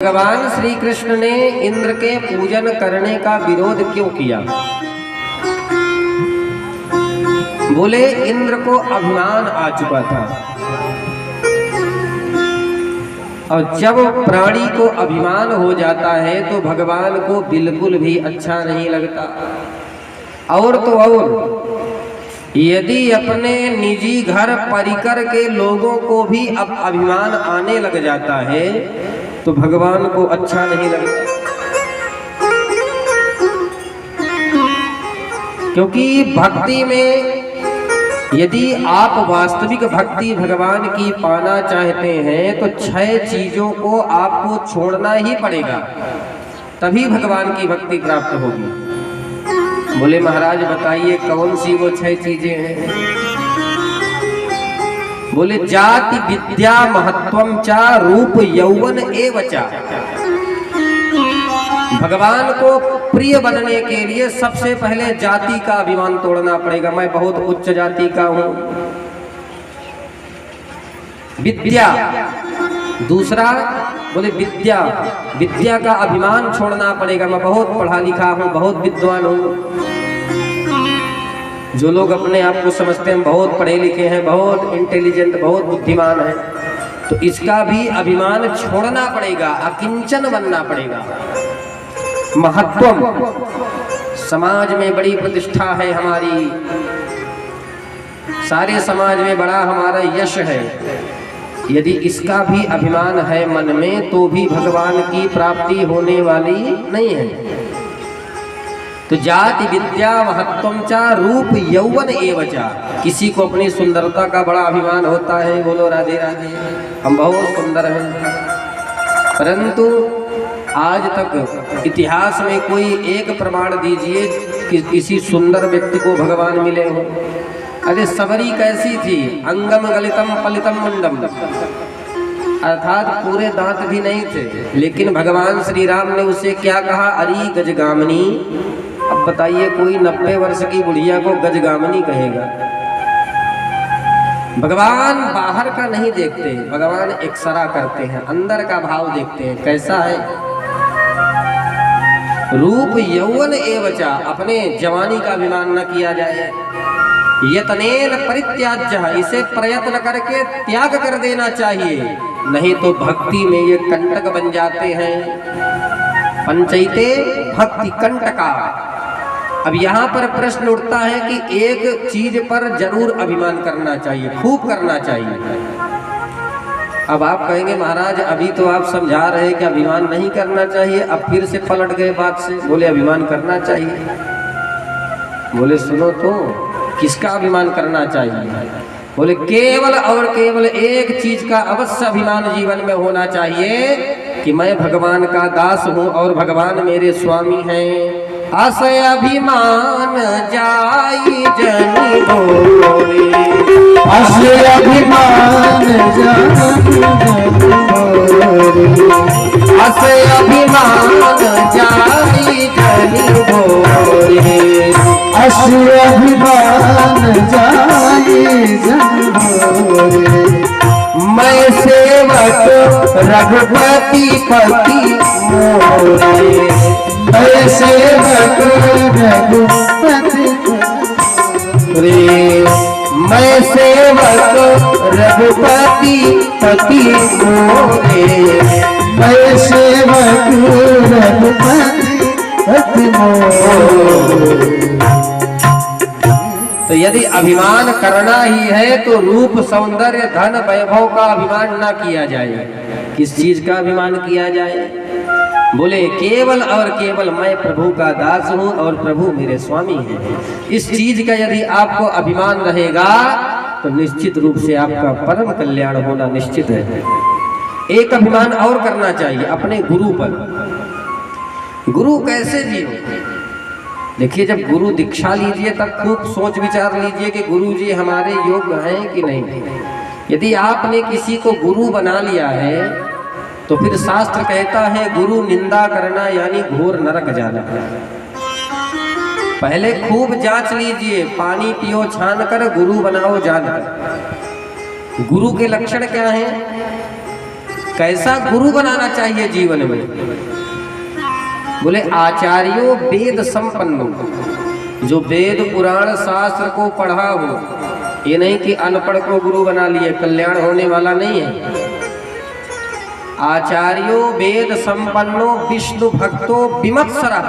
भगवान श्री कृष्ण ने इंद्र के पूजन करने का विरोध क्यों किया? बोले इंद्र को अभिमान आ चुका था, और जब प्राणी को अभिमान हो जाता है तो भगवान को बिल्कुल भी अच्छा नहीं लगता। और तो और यदि अपने निजी घर परिकर के लोगों को भी अब अभिमान आने लग जाता है तो भगवान को अच्छा नहीं लगता। क्योंकि भक्ति में यदि आप वास्तविक भक्ति भगवान की पाना चाहते हैं तो 6 चीजों को आपको छोड़ना ही पड़ेगा, तभी भगवान की भक्ति प्राप्त होगी। बोले महाराज बताइए कौन सी वो 6 चीजें हैं? बोले जाति विद्या महत्वम चा रूप यौवन एवचा। भगवान को प्रिय बनने के लिए सबसे पहले जाति का अभिमान तोड़ना पड़ेगा, मैं बहुत उच्च जाति का हूं। विद्या, दूसरा बोले विद्या, विद्या का अभिमान छोड़ना पड़ेगा, मैं बहुत पढ़ा लिखा हूं, बहुत विद्वान हूं। जो लोग अपने आप को समझते हैं बहुत पढ़े लिखे हैं, बहुत इंटेलिजेंट, बहुत बुद्धिमान हैं, तो इसका भी अभिमान छोड़ना पड़ेगा, अकिंचन बनना पड़ेगा। महत्वम, समाज में बड़ी प्रतिष्ठा है हमारी, सारे समाज में बड़ा हमारा यश है, यदि इसका भी अभिमान है मन में तो भी भगवान की प्राप्ति होने वाली नहीं है। तो जाति विद्या महत्वम चा रूप यौवन एवचा। किसी को अपनी सुंदरता का बड़ा अभिमान होता है, बोलो राधे राधे, हम बहुत सुंदर हैं, परंतु आज तक इतिहास में कोई एक प्रमाण दीजिए कि किसी सुंदर व्यक्ति को भगवान मिले हों। अरे सबरी कैसी थी? अंगम गलितम पलितम मुंडम, अर्थात पूरे दांत भी नहीं थे, लेकिन भगवान श्री राम ने उसे क्या कहा? अरी गजगामिनी। अब बताइए कोई 90 वर्ष की बुढ़िया को गजगामिनी कहेगा? भगवान बाहर का नहीं देखते, भगवान एक्सरा करते हैं, अंदर का भाव देखते हैं कैसा है। रूप यौवन एवचा, अपने जवानी का अभिमान न किया जाए। यतनेन परित्याज्य, इसे प्रयत्न करके त्याग कर देना चाहिए, नहीं तो भक्ति में ये कंटक बन जाते हैं। पंचैते भक्ति कंटका। अब यहाँ पर प्रश्न उठता है कि एक चीज पर जरूर अभिमान करना चाहिए, खूब करना चाहिए। अब आप कहेंगे महाराज अभी तो आप समझा रहे कि अभिमान नहीं करना चाहिए, अब फिर से पलट गए बात से, बोले अभिमान करना चाहिए। बोले सुनो तो, किसका अभिमान करना चाहिए? बोले केवल और केवल एक चीज का अवश्य अभिमान जीवन में होना चाहिए कि मैं भगवान का दास हूं और भगवान मेरे स्वामी हैं। आशय अभिमान जाई जनी बोले, आशय अभिमान जाई बोले, आशय अभिमान जाई जनी बोले, आशय अभिमान जाई जनी बोले। मैं सेवक रघुपति पति मोरे, मैं सेवक रघुपति रे, मैं सेवक रघुपति पति मोरे, मैं सेवक रघुपति पति मोरे। तो यदि अभिमान करना ही है तो रूप सौंदर्य धन वैभव का अभिमान ना किया जाए। किस चीज का अभिमान किया जाए? बोले केवल और केवल मैं प्रभु का दास हूं और प्रभु मेरे स्वामी हैं। इस चीज का यदि आपको अभिमान रहेगा तो निश्चित रूप से आपका परम कल्याण होना निश्चित है। एक अभिमान और करना चाहिए अपने गुरु पर। गुरु कैसे जियो? देखिए जब गुरु दीक्षा लीजिए तब खूब सोच विचार लीजिए कि गुरु जी हमारे योग्य हैं कि नहीं। यदि आपने किसी को गुरु बना लिया है तो फिर शास्त्र कहता है गुरु निंदा करना यानी घोर नरक जाना। पहले खूब जांच लीजिए, पानी पियो छान कर, गुरु बनाओ जान कर। गुरु के लक्षण क्या हैं? कैसा गुरु बनाना चाहिए जीवन में? बोले आचार्यों वेद संपन्नो, जो वेद पुराण शास्त्र को पढ़ा हो। ये नहीं कि अनपढ़ को गुरु बना लिए, कल्याण होने वाला नहीं है। आचार्यों वेद संपन्नो विष्णु भक्तो विमत्सरा,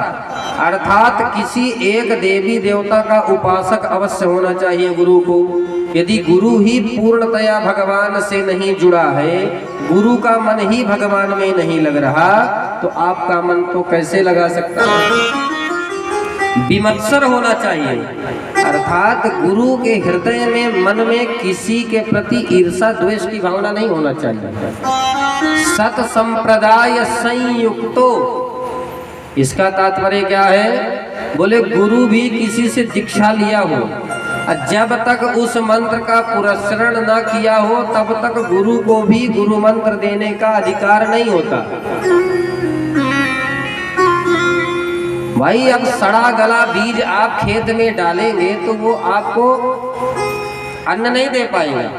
अर्थात किसी एक देवी देवता का उपासक अवश्य होना चाहिए गुरु को। यदि गुरु ही पूर्णतया भगवान से नहीं जुड़ा है, गुरु का मन ही भगवान में नहीं लग रहा, तो आपका मन तो कैसे लगा सकता है? विमत्सर होना चाहिए, अर्थात गुरु के हृदय में मन में किसी के प्रति ईर्षा द्वेष की भावना नहीं होना चाहिए। सत संप्रदाय संयुक्तो, इसका तात्पर्य क्या है? बोले गुरु भी किसी से दीक्षा लिया हो, जब तक उस मंत्र का पुरस्करण न किया हो तब तक गुरु को भी गुरु मंत्र देने का अधिकार नहीं होता। भाई अब सड़ा गला बीज आप खेत में डालेंगे तो वो आपको अन्न नहीं दे पाएगा।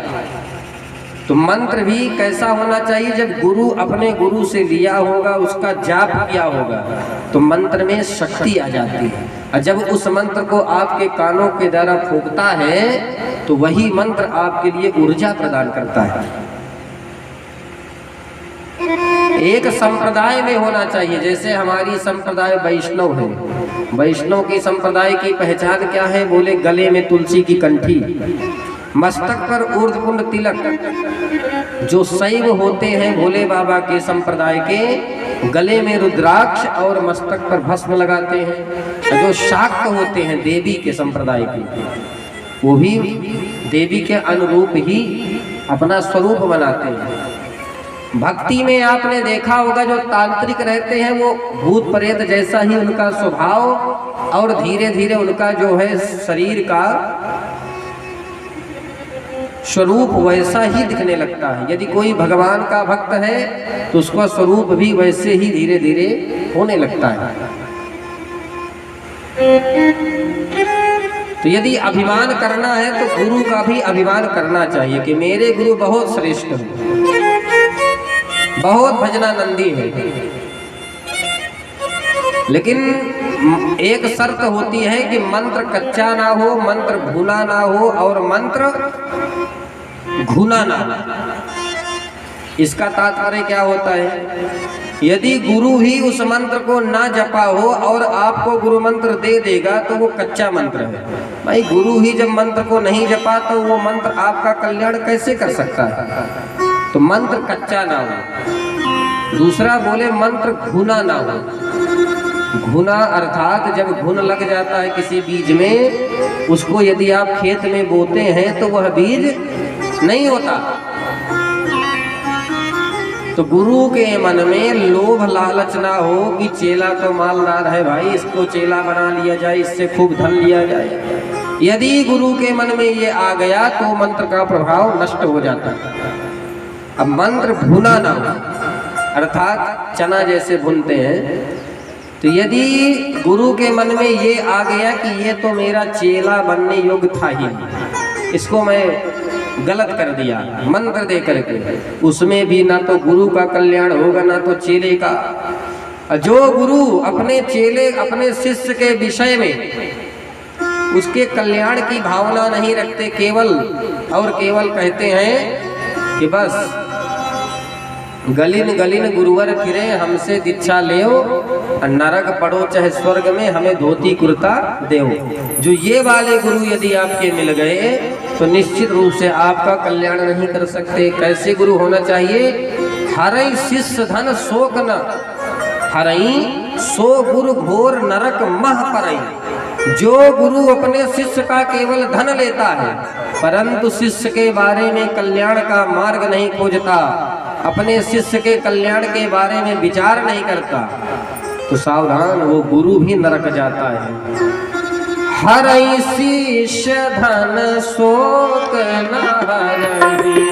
तो मंत्र भी कैसा होना चाहिए? जब गुरु अपने गुरु से लिया होगा, उसका जाप किया होगा, तो मंत्र में शक्ति आ जाती है। और जब उस मंत्र को आपके कानों के द्वारा फूंकता है तो वही मंत्र आपके लिए ऊर्जा प्रदान करता है। एक संप्रदाय में होना चाहिए, जैसे हमारी संप्रदाय वैष्णव है। वैष्णव की संप्रदाय की पहचान क्या है? बोले गले में तुलसी की कंठी, मस्तक पर ऊर्ध्वपुंड तिलक। जो शैव होते हैं भोले बाबा के संप्रदाय के, गले में रुद्राक्ष और मस्तक पर भस्म लगाते हैं। जो शाक्त होते हैं देवी के संप्रदाय के, वो भी देवी के अनुरूप ही अपना स्वरूप बनाते हैं। भक्ति में आपने देखा होगा जो तांत्रिक रहते हैं वो भूत प्रेत जैसा ही उनका स्वभाव, और धीरे धीरे उनका जो है शरीर का स्वरूप वैसा ही दिखने लगता है। यदि कोई भगवान का भक्त है तो उसका स्वरूप भी वैसे ही धीरे धीरे होने लगता है। तो यदि अभिमान करना है तो गुरु का भी अभिमान करना चाहिए कि मेरे गुरु बहुत श्रेष्ठ हैं, बहुत भजनानंदी है। लेकिन एक शर्त होती है कि मंत्र कच्चा ना हो, मंत्र भुना ना हो और मंत्र घुना ना हो। इसका तात्पर्य क्या होता है? यदि गुरु ही उस मंत्र को ना जपा हो और आपको गुरु मंत्र दे देगा तो वो कच्चा मंत्र है। भाई गुरु ही जब मंत्र को नहीं जपा तो वो मंत्र आपका कल्याण कैसे कर सकता है? तो मंत्र कच्चा ना हो। दूसरा बोले मंत्र घुना ना हो। घुना अर्थात जब घुन लग जाता है किसी बीज में, उसको यदि आप खेत में बोते हैं तो वह बीज नहीं होता। तो गुरु के मन में लोभ लालच ना हो कि चेला तो मालदार है भाई, इसको चेला बना लिया जाए, इससे खूब धन लिया जाए। यदि गुरु के मन में ये आ गया तो मंत्र का प्रभाव नष्ट हो जाता है। अब मंत्र भुना ना हो, अर्थात चना जैसे भुनते हैं। तो यदि गुरु के मन में ये आ गया कि ये तो मेरा चेला बनने योग्य था ही, इसको मैं गलत कर दिया मंत्र दे करके, उसमें भी ना तो गुरु का कल्याण होगा ना तो चेले का। जो गुरु अपने चेले अपने शिष्य के विषय में उसके कल्याण की भावना नहीं रखते, केवल और केवल कहते हैं कि बस गलिन गलिन गुरुवर फिरे, हमसे दीक्षा लेओ, नरक पड़ो चाहे स्वर्ग में, हमें धोती कुर्ता देओ। जो ये वाले गुरु यदि आपके मिल गए तो निश्चित रूप से आपका कल्याण नहीं कर सकते। कैसे गुरु होना चाहिए? हरई शिष्य धन शोक न हरई, सो गुरु घोर नरक मह परई। जो गुरु अपने शिष्य का केवल धन लेता है परंतु शिष्य के बारे में कल्याण का मार्ग नहीं खोजता, अपने शिष्य के कल्याण के बारे में विचार नहीं करता, तो सावधान, वो गुरु भी नरक जाता है। हरई शिष्य धन शोक न हरई,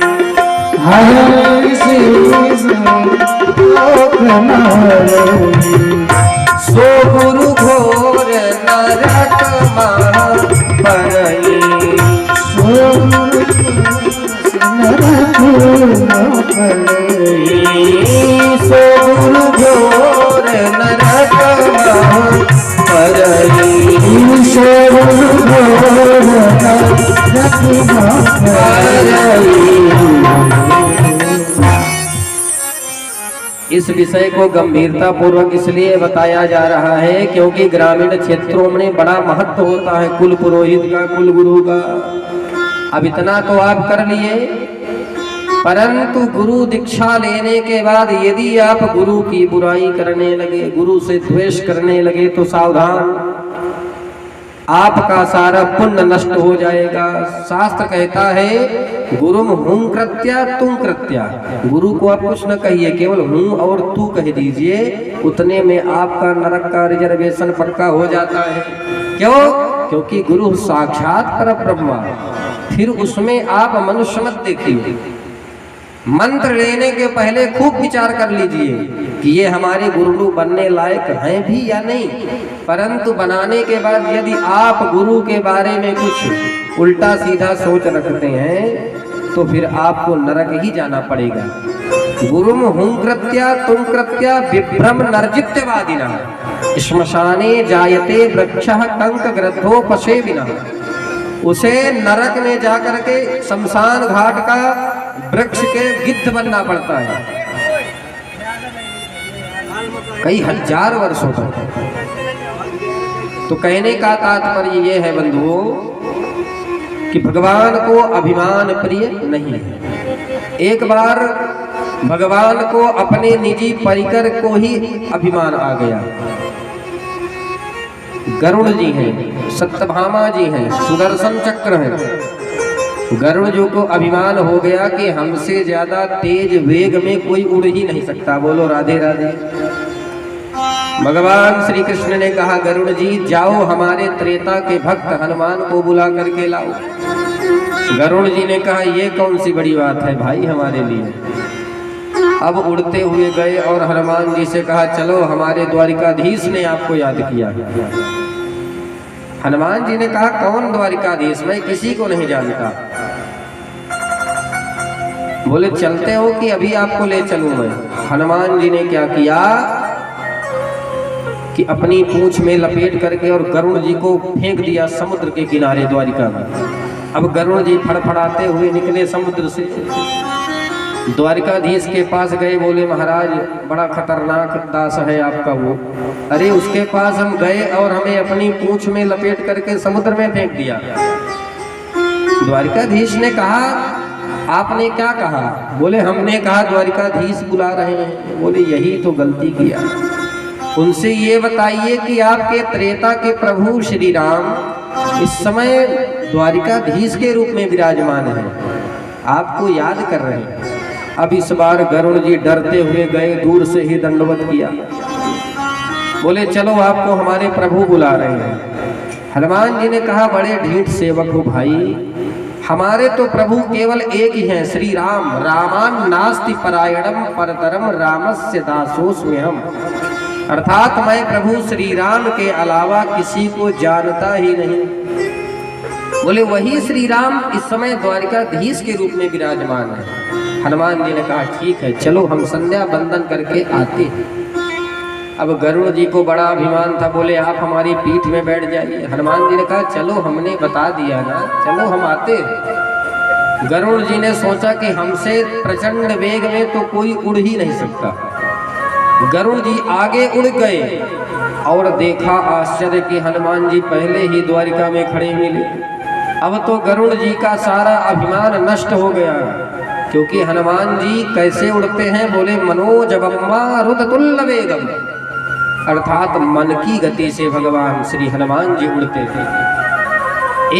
हरई शिष्य शोक न हरई, सो गुरु घोर नरक मह परई। सो गुरु नरक मह परई। इस विषय को गंभीरता पूर्वक इसलिए बताया जा रहा है क्योंकि ग्रामीण क्षेत्रों में बड़ा महत्व होता है कुल पुरोहित का, कुल गुरु का। अब इतना तो आप कर लिए, परंतु गुरु दीक्षा लेने के बाद यदि आप गुरु की बुराई करने लगे, गुरु से द्वेष करने लगे तो सावधान, आपका सारा पुण्य नष्ट हो जाएगा। शास्त्र कहता है गुरुम हुं कृत्या तुम कृत्या, गुरु को आप कुछ न कहिए, केवल हूं और तू कह दीजिए, उतने में आपका नरक का रिजर्वेशन पक्का हो जाता है। क्यों? क्योंकि गुरु साक्षात परब्रह्म, फिर उसमें आप मनुष्य मत देखिए। मंत्र लेने के पहले खूब विचार कर लीजिए कि ये हमारे गुरु बनने लायक हैं भी या नहीं, परंतु बनाने के बाद यदि आप गुरु के बारे में कुछ उल्टा सीधा सोच रखते हैं तो फिर आपको नरक ही जाना पड़ेगा। गुरुम हुं कृत्या तुम कृत्या विभ्रम नर्जित्यवादिना श्मशाने जायते वृक्षः कंक ग्रद्धो पशे बिना, उसे नरक में जाकर के शमशान घाट का वृक्ष के गिद्ध बनना पड़ता है कई हजार वर्षों तक। तो कहने का तात्पर्य ये है बंधुओं कि भगवान को अभिमान प्रिय नहीं है। एक बार भगवान को अपने निजी परिकर को ही अभिमान आ गया। गरुड़ जी हैं, सत्यभामा जी हैं, सुदर्शन चक्र हैं। गरुड़ जी को अभिमान हो गया कि हमसे ज्यादा तेज वेग में कोई उड़ ही नहीं सकता। बोलो राधे राधे। भगवान श्री कृष्ण ने कहा गरुड़ जी जाओ हमारे त्रेता के भक्त हनुमान को बुला करके लाओ। गरुड़ जी ने कहा ये कौन सी बड़ी बात है भाई हमारे लिए। अब उड़ते हुए गए और हनुमान जी से कहा चलो हमारे द्वारिकाधीश ने आपको याद किया। हनुमान जी ने कहा कौन द्वारिकाधीश, मैं किसी को नहीं जानता। बोले चलते हो कि अभी आपको ले चलूं मैं। हनुमान जी ने क्या किया कि अपनी पूंछ में लपेट करके और गरुड़ जी को फेंक दिया समुद्र के किनारे द्वारिका में। अब गरुड़ जी फड़फड़ाते हुए निकले समुद्र से, द्वारिकाधीश के पास गए। बोले महाराज बड़ा खतरनाक दास है आपका वो। अरे उसके पास हम गए और हमें अपनी पूंछ में लपेट करके समुद्र में फेंक दिया। द्वारिकाधीश ने कहा आपने क्या कहा? बोले हमने कहा द्वारिकाधीश बुला रहे हैं। बोले यही तो गलती किया। उनसे ये बताइए कि आपके त्रेता के प्रभु श्री राम इस समय द्वारिकाधीश के रूप में विराजमान है, आपको याद कर रहे हैं। अब इस बार गरुड़ जी डरते हुए गए, दूर से ही दंडवत किया। बोले चलो आपको हमारे प्रभु बुला रहे हैं। हनुमान जी ने कहा बड़े ढीठ सेवक हो भाई, हमारे तो प्रभु केवल एक ही हैं, श्री राम। रामान नास्ति परायणम परतरम रामस्य दासोस्मि हम। अर्थात मैं प्रभु श्री राम के अलावा किसी को जानता ही नहीं। बोले वही श्री राम इस समय द्वारिकाधीश के रूप में विराजमान है। हनुमान जी ने कहा ठीक है चलो हम संध्या बंदन करके आते हैं। अब गरुड़ जी को बड़ा अभिमान था, बोले आप हमारी पीठ में बैठ जाइए। हनुमान जी ने कहा चलो हमने बता दिया ना, चलो हम आते। गरुड़ जी ने सोचा कि हमसे प्रचंड वेग में तो कोई उड़ ही नहीं सकता। गरुड़ जी आगे उड़ गए और देखा आश्चर्य कि हनुमान जी पहले ही द्वारिका में खड़े मिले। अब तो गरुड़ जी का सारा अभिमान नष्ट हो गया, क्योंकि हनुमान जी कैसे उड़ते हैं? बोले मनोजवम्मा रुदतुल्ल वेगम, अर्थात मन की गति से भगवान श्री हनुमान जी उड़ते थे।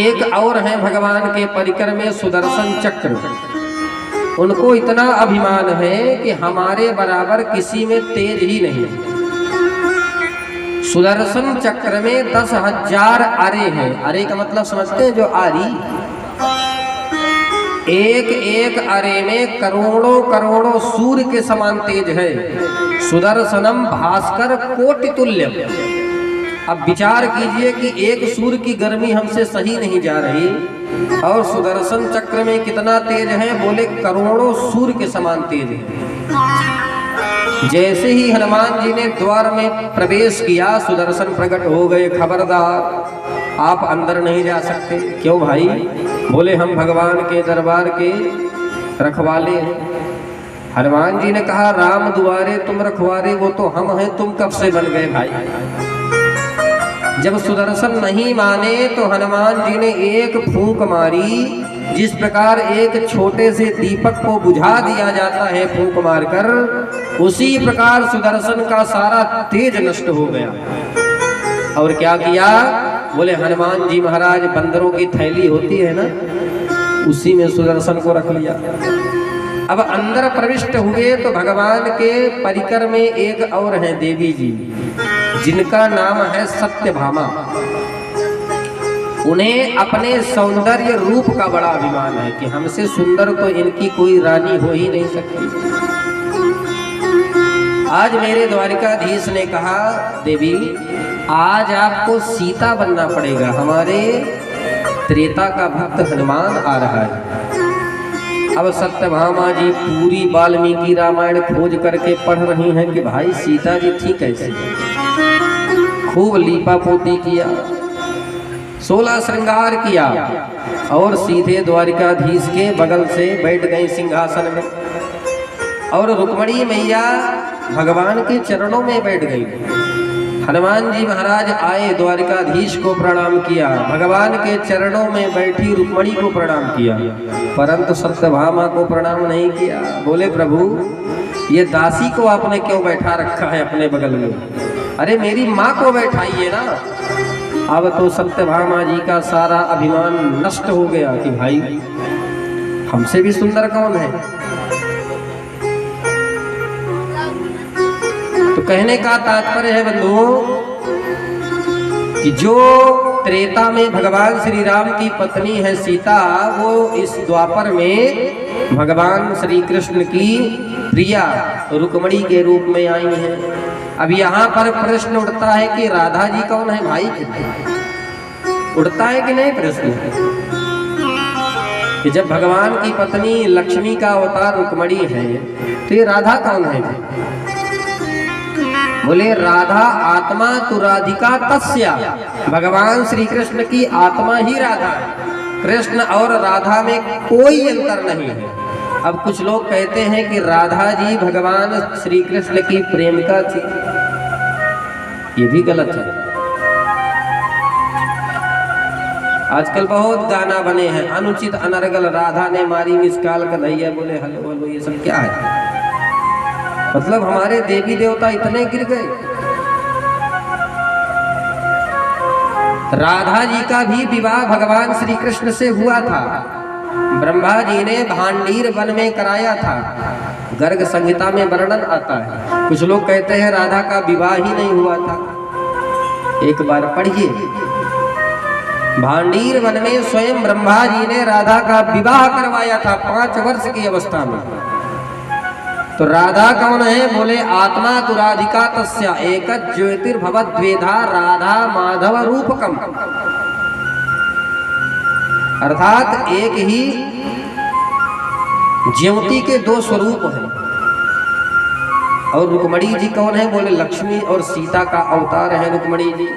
एक और हैं भगवान के परिकर में सुदर्शन चक्र। उनको इतना अभिमान है कि हमारे बराबर किसी में तेज ही नहीं। सुदर्शन चक्र में 10,000 अरे हैं। अरे का मतलब समझते हैं? जो आरी, एक एक अरे में करोड़ों करोड़ों सूर्य के समान तेज है। सुदर्शनम भास्कर कोटि तुल्यम। अब विचार कीजिए कि एक सूर्य की गर्मी हमसे सही नहीं जा रही और सुदर्शन चक्र में कितना तेज है? बोले करोड़ों सूर्य के समान तेज है। जैसे ही हनुमान जी ने द्वार में प्रवेश किया सुदर्शन प्रकट हो गए। खबरदार आप अंदर नहीं जा सकते। क्यों भाई? बोले हम भगवान के दरबार के रखवाले हैं। हनुमान जी ने कहा राम दुआरे तुम रखवारे, वो तो हम हैं, तुम कब से बन गए भाई। जब सुदर्शन नहीं माने तो हनुमान जी ने एक फूंक मारी। जिस प्रकार एक छोटे से दीपक को बुझा दिया जाता है फूंक मारकर, उसी प्रकार सुदर्शन का सारा तेज नष्ट हो गया। और क्या किया, बोले हनुमान जी महाराज बंदरों की थैली होती है ना, उसी में सुदर्शन को रख लिया। अब अंदर प्रविष्ट हुए तो भगवान के परिकर में एक और हैं देवी जी, जिनका नाम है सत्यभामा। उन्हें अपने सौंदर्य रूप का बड़ा अभिमान है कि हमसे सुंदर तो इनकी कोई रानी हो ही नहीं सकती। आज मेरे द्वारिकाधीश ने कहा देवी आज आपको सीता बनना पड़ेगा, हमारे त्रेता का भक्त हनुमान आ रहा है। अब सत्यभामा जी पूरी वाल्मीकि रामायण खोज करके पढ़ रही हैं कि भाई सीता जी थी कैसे। खूब लीपा पोती किया, 16 श्रृंगार किया और सीधे द्वारिकाधीश के बगल से बैठ गई सिंहासन में। और रुक्मणी मैया भगवान के चरणों में बैठ गई। हनुमान जी महाराज आए, द्वारिकाधीश को प्रणाम किया, भगवान के चरणों में बैठी रुक्मणी को प्रणाम किया, परंतु सत्यभामा को प्रणाम नहीं किया। बोले प्रभु ये दासी को आपने क्यों बैठा रखा है अपने बगल में, अरे मेरी माँ को बैठाइए ना। अब तो सत्यभामा जी का सारा अभिमान नष्ट हो गया कि भाई हमसे भी सुंदर कौन है। तो कहने का तात्पर्य है बंधुओं कि जो त्रेता में भगवान श्री राम की पत्नी है सीता, वो इस द्वापर में भगवान श्री कृष्ण की प्रिया रुक्मणी के रूप में आई है। अब यहाँ पर प्रश्न उठता है कि राधा जी कौन है भाई, उठता है कि नहीं प्रश्न कि जब भगवान की पत्नी लक्ष्मी का अवतार रुक्मणी है तो ये राधा कौन है। बोले राधा आत्मा तु राधिका तस्या, भगवान श्री कृष्ण की आत्मा ही राधा है, कृष्ण और राधा में कोई अंतर नहीं है। अब कुछ लोग कहते हैं कि राधा जी भगवान श्री कृष्ण की प्रेमिका थी, ये भी गलत है। आजकल बहुत गाना बने हैं, अनुचित अनर्गल राधा ने मारी मिसकाल कन्हैया, बोले हलो हलो, ये सब क्या है। मतलब हमारे देवी देवता इतने गिर गए। राधा जी का भी विवाह भगवान श्री कृष्ण से हुआ था, ब्रह्मा जी ने भांडीर वन में कराया था, गर्ग संहिता में वर्णन आता है। कुछ लोग कहते हैं राधा का विवाह ही नहीं हुआ था। एक बार पढ़िए, भांडीर वन में स्वयं ब्रह्मा जी ने राधा का विवाह करवाया था 5 वर्ष की अवस्था में। तो राधा कौन है, बोले आत्मा तु राधिका तस्या एक ज्योतिर्भवद्वेधा राधा माधव रूपकम, अर्थात एक ही ज्योति के 2 स्वरूप हैं। और रुक्मणी जी कौन है, बोले लक्ष्मी और सीता का अवतार है रुक्मणी जी।